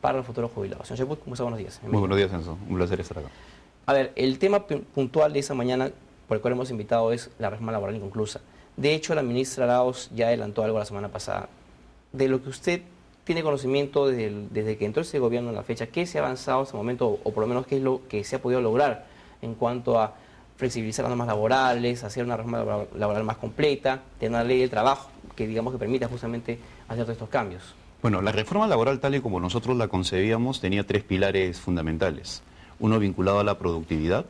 para los futuros jubilados. Señor Chaput, ¿cómo está? Buenos días. Muy buenos días, Enzo. Un placer estar acá. A ver, el tema puntual de esa mañana por el cual hemos invitado es la reforma laboral inconclusa. De hecho, la ministra Arauz ya adelantó algo la semana pasada. De lo que usted tiene conocimiento desde que entró ese gobierno en la fecha, ¿qué se ha avanzado hasta el momento o por lo menos qué es lo que se ha podido lograr en cuanto a flexibilizar las normas laborales, hacer una reforma laboral más completa, tener una ley del trabajo que digamos que permita justamente hacer todos estos cambios? Bueno, la reforma laboral tal y como nosotros la concebíamos tenía tres pilares fundamentales. Uno vinculado a la productividad,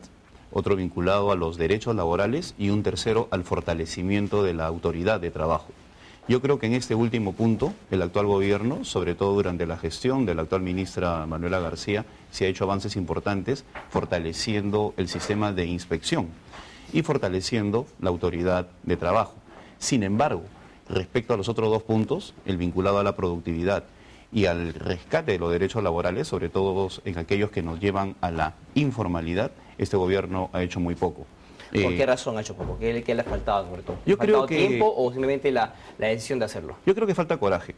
otro vinculado a los derechos laborales y un tercero al fortalecimiento de la autoridad de trabajo. Yo creo que en este último punto, el actual gobierno, sobre todo durante la gestión de la actual ministra Manuela García, se ha hecho avances importantes fortaleciendo el sistema de inspección y fortaleciendo la autoridad de trabajo. Sin embargo, respecto a los otros dos puntos, el vinculado a la productividad y al rescate de los derechos laborales, sobre todo en aquellos que nos llevan a la informalidad, este gobierno ha hecho muy poco. ¿Por qué razón ha hecho poco? ¿Qué le ha faltado sobre todo? Yo ¿Ha faltado creo que tiempo o simplemente la decisión de hacerlo? Yo creo que falta coraje.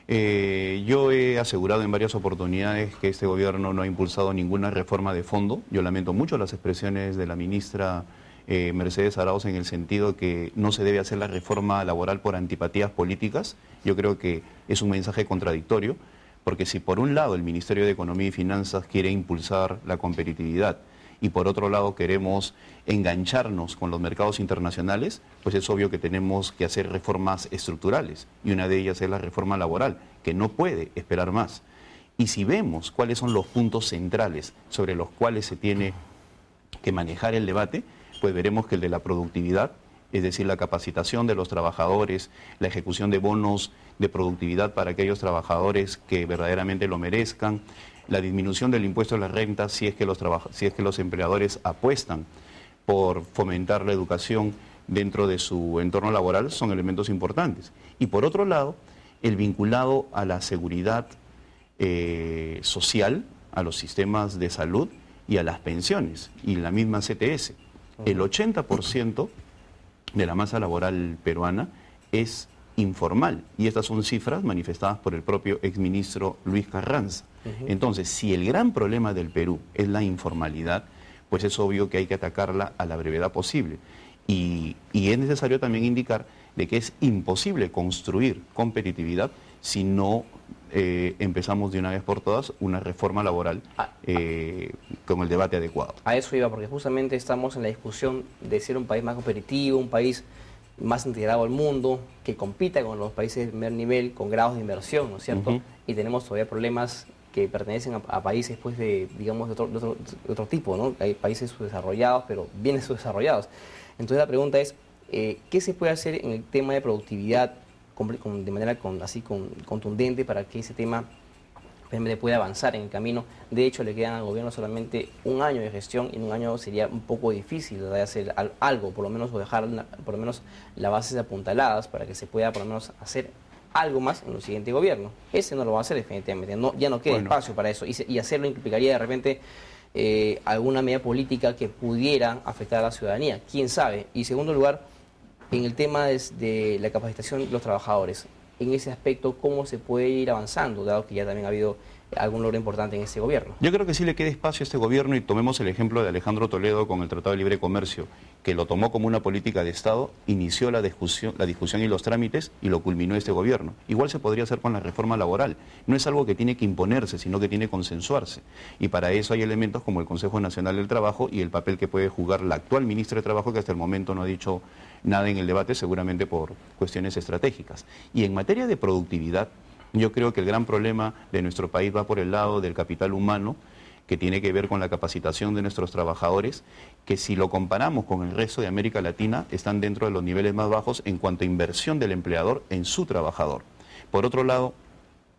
Yo he asegurado en varias oportunidades que este gobierno no ha impulsado ninguna reforma de fondo. Yo lamento mucho las expresiones de la ministra Mercedes Arauz en el sentido que no se debe hacer la reforma laboral por antipatías políticas. Yo creo que es un mensaje contradictorio, porque si por un lado el Ministerio de Economía y Finanzas quiere impulsar la competitividad y por otro lado queremos engancharnos con los mercados internacionales, pues es obvio que tenemos que hacer reformas estructurales y una de ellas es la reforma laboral, que no puede esperar más. Y si vemos cuáles son los puntos centrales sobre los cuales se tiene que manejar el debate, pues veremos que el de la productividad, es decir, la capacitación de los trabajadores, la ejecución de bonos de productividad para aquellos trabajadores que verdaderamente lo merezcan, la disminución del impuesto a la renta si es que los empleadores apuestan por fomentar la educación dentro de su entorno laboral, son elementos importantes. Y por otro lado, el vinculado a la seguridad social, a los sistemas de salud y a las pensiones, y la misma CTS. El 80% de la masa laboral peruana es informal, y estas son cifras manifestadas por el propio exministro Luis Carranza. Entonces, si el gran problema del Perú es la informalidad, pues es obvio que hay que atacarla a la brevedad posible. Y es necesario también indicar de que es imposible construir competitividad si no empezamos de una vez por todas una reforma laboral con el debate adecuado. A eso iba, porque justamente estamos en la discusión de ser un país más competitivo, un país más integrado al mundo, que compita con los países de primer nivel, con grados de inversión, ¿no es cierto? Y tenemos todavía problemas que pertenecen a países pues digamos, de otro tipo, ¿no? Hay países subdesarrollados, pero bien subdesarrollados. Entonces la pregunta es, ¿qué se puede hacer en el tema de productividad de manera contundente para que ese tema pueda avanzar en el camino? De hecho, le quedan al gobierno solamente un año de gestión y en un año sería un poco difícil de hacer algo, por lo menos, o dejar por lo menos las bases apuntaladas para que se pueda por lo menos hacer algo más en el siguiente gobierno. Ese no lo va a hacer definitivamente, ya no queda espacio para eso, y hacerlo implicaría de repente alguna medida política que pudiera afectar a la ciudadanía, quién sabe. Y en segundo lugar, en el tema de la capacitación de los trabajadores, en ese aspecto, ¿cómo se puede ir avanzando, dado que ya también ha habido algún logro importante en este gobierno? Yo creo que sí le queda espacio a este gobierno, y tomemos el ejemplo de Alejandro Toledo con el Tratado de Libre Comercio, que lo tomó como una política de Estado, inició la discusión y los trámites y lo culminó este gobierno. Igual se podría hacer con la reforma laboral. No es algo que tiene que imponerse, sino que tiene que consensuarse. Y para eso hay elementos como el Consejo Nacional del Trabajo y el papel que puede jugar la actual ministra de Trabajo, que hasta el momento no ha dicho nada en el debate, seguramente por cuestiones estratégicas. Y en materia de productividad, yo creo que el gran problema de nuestro país va por el lado del capital humano, que tiene que ver con la capacitación de nuestros trabajadores, que si lo comparamos con el resto de América Latina, están dentro de los niveles más bajos en cuanto a inversión del empleador en su trabajador. Por otro lado,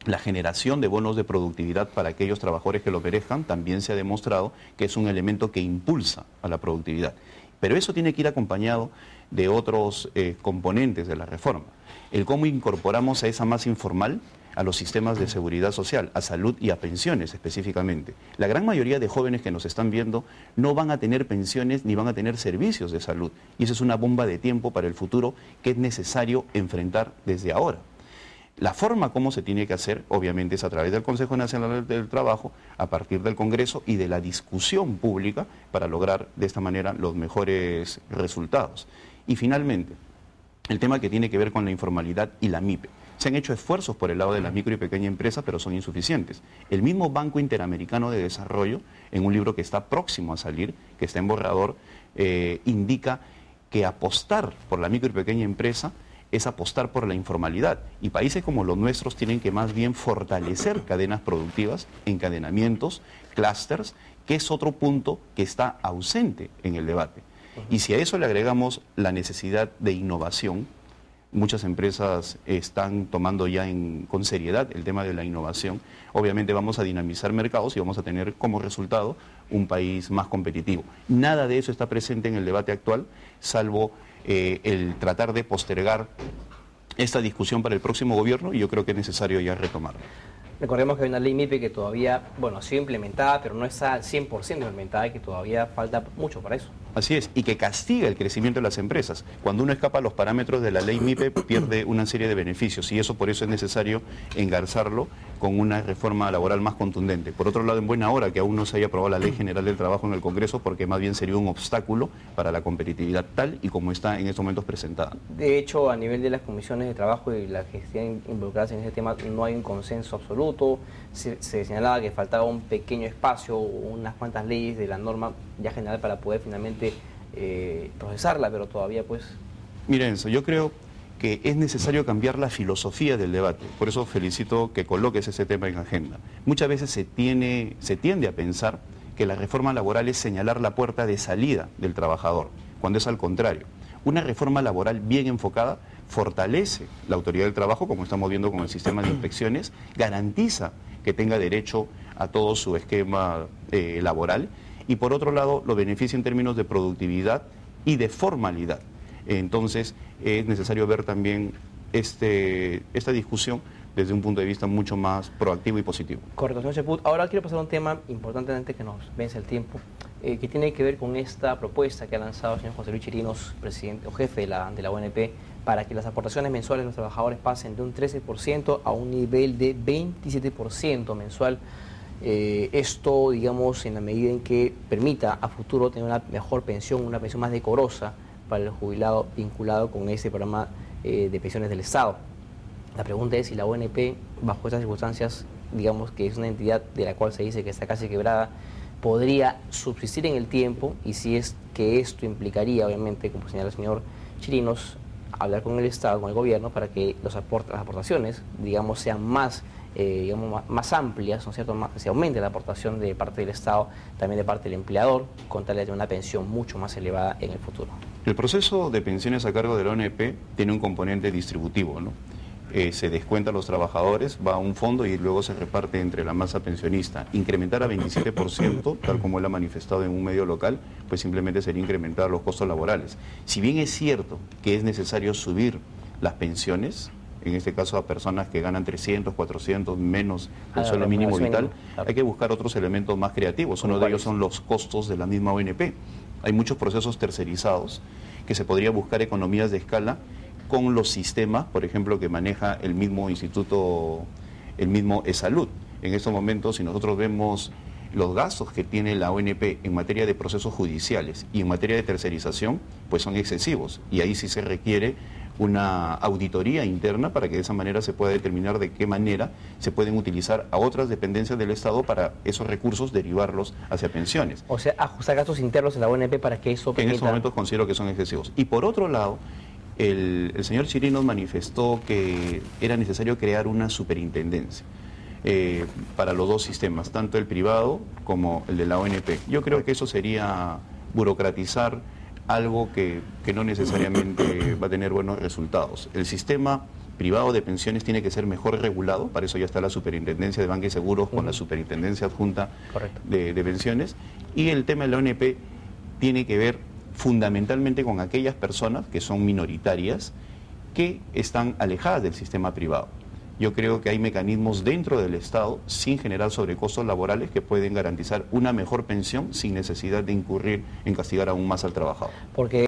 la generación de bonos de productividad para aquellos trabajadores que lo merezcan también se ha demostrado que es un elemento que impulsa a la productividad. Pero eso tiene que ir acompañado de otros componentes de la reforma. El cómo incorporamos a esa masa informal a los sistemas de seguridad social, a salud y a pensiones específicamente. La gran mayoría de jóvenes que nos están viendo no van a tener pensiones ni van a tener servicios de salud. Y eso es una bomba de tiempo para el futuro que es necesario enfrentar desde ahora. La forma como se tiene que hacer, obviamente, es a través del Consejo Nacional del Trabajo, a partir del Congreso y de la discusión pública para lograr de esta manera los mejores resultados. Y finalmente, el tema que tiene que ver con la informalidad y la MIPE. Se han hecho esfuerzos por el lado de las micro y pequeñas empresas, pero son insuficientes. El mismo Banco Interamericano de Desarrollo, en un libro que está próximo a salir, que está en borrador, indica que apostar por la micro y pequeña empresa es apostar por la informalidad. Y países como los nuestros tienen que más bien fortalecer cadenas productivas, encadenamientos, clústeres, que es otro punto que está ausente en el debate. Y si a eso le agregamos la necesidad de innovación, muchas empresas están tomando ya con seriedad el tema de la innovación, obviamente vamos a dinamizar mercados y vamos a tener como resultado un país más competitivo. Nada de eso está presente en el debate actual, salvo el tratar de postergar esta discusión para el próximo gobierno, y yo creo que es necesario ya retomarlo. Recordemos que hay una ley MIPE que todavía, bueno, ha sido implementada, pero no está al 100% implementada y que todavía falta mucho para eso. Así es, y que castiga el crecimiento de las empresas. Cuando uno escapa a los parámetros de la ley MIPE, pierde una serie de beneficios, y eso por eso es necesario engarzarlo con una reforma laboral más contundente. Por otro lado, en buena hora que aún no se haya aprobado la Ley General del Trabajo en el Congreso, porque más bien sería un obstáculo para la competitividad tal y como está en estos momentos presentada. De hecho, a nivel de las comisiones de trabajo y las que estén involucradas en este tema, no hay un consenso absoluto. Se señalaba que faltaba un pequeño espacio, unas cuantas leyes de la norma ya general para poder finalmente procesarla, pero todavía pues... Mira, Enzo, yo creo que es necesario cambiar la filosofía del debate. Por eso felicito que coloques ese tema en agenda. Muchas veces se tiende a pensar que la reforma laboral es señalar la puerta de salida del trabajador, cuando es al contrario. Una reforma laboral bien enfocada fortalece la autoridad del trabajo, como estamos viendo con el sistema de inspecciones, garantiza que tenga derecho a todo su esquema laboral, y por otro lado lo beneficia en términos de productividad y de formalidad. Entonces es necesario ver también esta discusión desde un punto de vista mucho más proactivo y positivo. Correcto, señor Chaput. Ahora quiero pasar a un tema importante antes que nos vence el tiempo, que tiene que ver con esta propuesta que ha lanzado el señor José Luis Chirinos, presidente o jefe de la ONP, para que las aportaciones mensuales de los trabajadores pasen de un 13% a un nivel de 27% mensual. Esto, digamos, en la medida en que permita a futuro tener una mejor pensión, una pensión más decorosa para el jubilado vinculado con ese programa de pensiones del Estado. La pregunta es si la ONP, bajo estas circunstancias, digamos que es una entidad de la cual se dice que está casi quebrada, podría subsistir en el tiempo, y si es que esto implicaría, obviamente, como señala el señor Chirinos, hablar con el Estado, con el gobierno, para que las aportaciones, digamos, sean más amplias, ¿no es cierto?, se aumente la aportación de parte del Estado, también de parte del empleador, con tal de una pensión mucho más elevada en el futuro. El proceso de pensiones a cargo de la ONP tiene un componente distributivo, ¿no? Se descuenta a los trabajadores, va a un fondo y luego se reparte entre la masa pensionista. Incrementar a 27%, tal como él ha manifestado en un medio local, pues simplemente sería incrementar los costos laborales. Si bien es cierto que es necesario subir las pensiones, en este caso a personas que ganan 300, 400, menos el sueldo mínimo vital, hay que buscar otros elementos más creativos. Uno de ellos son los costos de la misma ONP. Hay muchos procesos tercerizados que se podría buscar economías de escala con los sistemas, por ejemplo, que maneja el mismo instituto, el mismo eSalud. En estos momentos, si nosotros vemos los gastos que tiene la ONP en materia de procesos judiciales y en materia de tercerización, pues son excesivos, y ahí sí se requiere una auditoría interna para que de esa manera se pueda determinar de qué manera se pueden utilizar a otras dependencias del Estado para esos recursos derivarlos hacia pensiones. O sea, ajustar gastos internos en la ONP para que eso permita... En estos momentos considero que son excesivos. Y por otro lado, el señor Chirinos manifestó que era necesario crear una superintendencia para los dos sistemas, tanto el privado como el de la ONP. Yo creo que eso sería burocratizar algo que no necesariamente va a tener buenos resultados. El sistema privado de pensiones tiene que ser mejor regulado, para eso ya está la Superintendencia de Banca y Seguros con la Superintendencia Adjunta de Pensiones, y el tema de la ONP tiene que ver fundamentalmente con aquellas personas que son minoritarias, que están alejadas del sistema privado. Yo creo que hay mecanismos dentro del Estado, sin generar sobrecostos laborales, que pueden garantizar una mejor pensión sin necesidad de incurrir en castigar aún más al trabajador. Porque